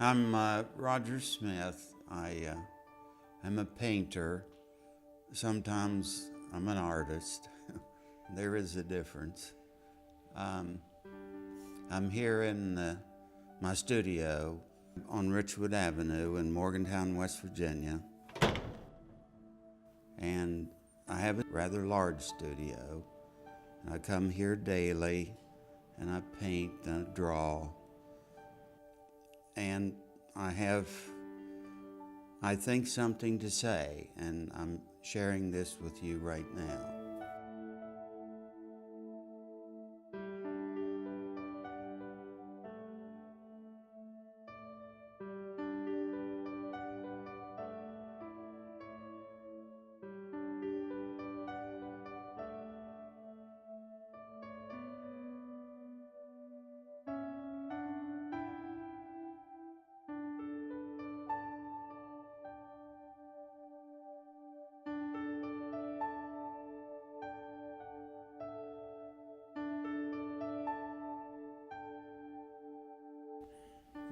I'm Roger Smith. I'm a painter. Sometimes I'm an artist. There is a difference. I'm here in my studio on Richwood Avenue in Morgantown, West Virginia. And I have a rather large studio. I come here daily and I paint and I draw. And I think, something to say, and I'm sharing this with you right now.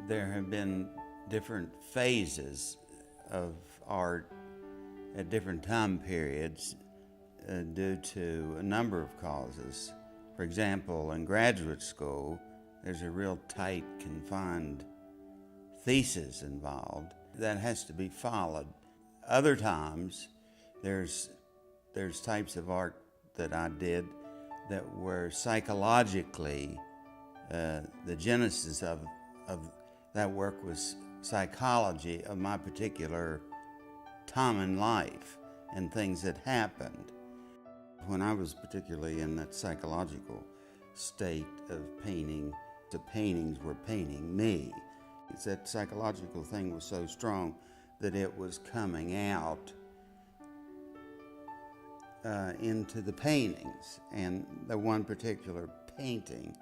There have been different phases of art at different time periods due to a number of causes. For example, in graduate school, there's a real tight, confined thesis involved that has to be followed. Other times, there's types of art that I did that were psychologically, the genesis of that work was psychology of my particular time in life and things that happened. When I was particularly in that psychological state of painting, the paintings were painting me. That psychological thing was so strong that it was coming out into the paintings. And the one particular painting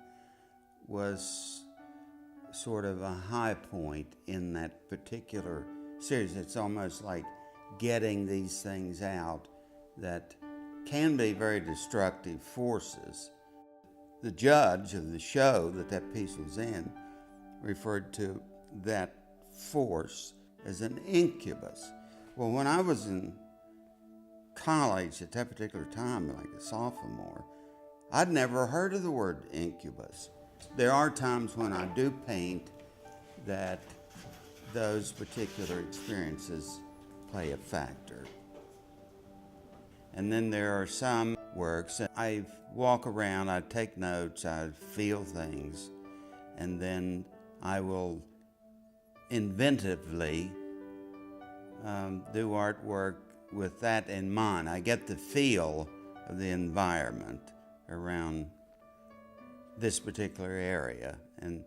was sort of a high point in that particular series. It's almost like getting these things out that can be very destructive forces. The judge of the show that piece was in referred to that force as an incubus. Well, when I was in college at that particular time, like a sophomore, I'd never heard of the word incubus. There are times when I do paint that those particular experiences play a factor. And then there are some works that I walk around, I take notes, I feel things, and then I will inventively do artwork with that in mind. I get the feel of the environment around this particular area, and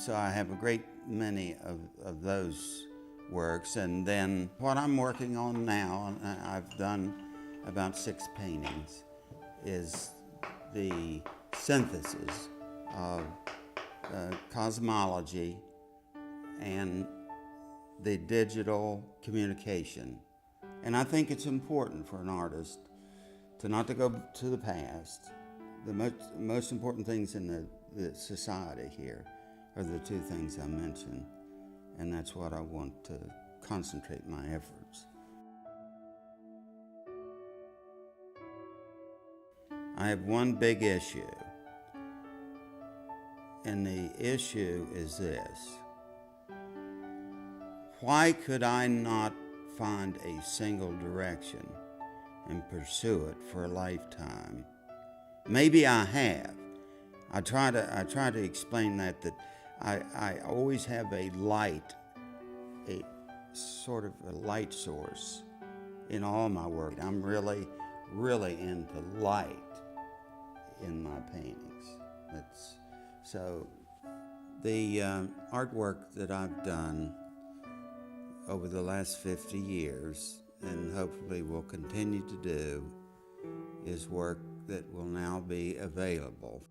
so I have a great many of those works. And then what I'm working on now, and I've done about 6 paintings, is the synthesis of cosmology and the digital communication. And I think it's important for an artist not to go to the past. The most important things in the society here are the 2 things I mentioned, and that's what I want to concentrate my efforts. I have one big issue, and the issue is this: why could I not find a single direction and pursue it for a lifetime? Maybe I have. I try to explain that I always have a sort of a light source in all my work. I'm really into light in my paintings. So the artwork that I've done over the last 50 years, and hopefully will continue to do, is work that will now be available.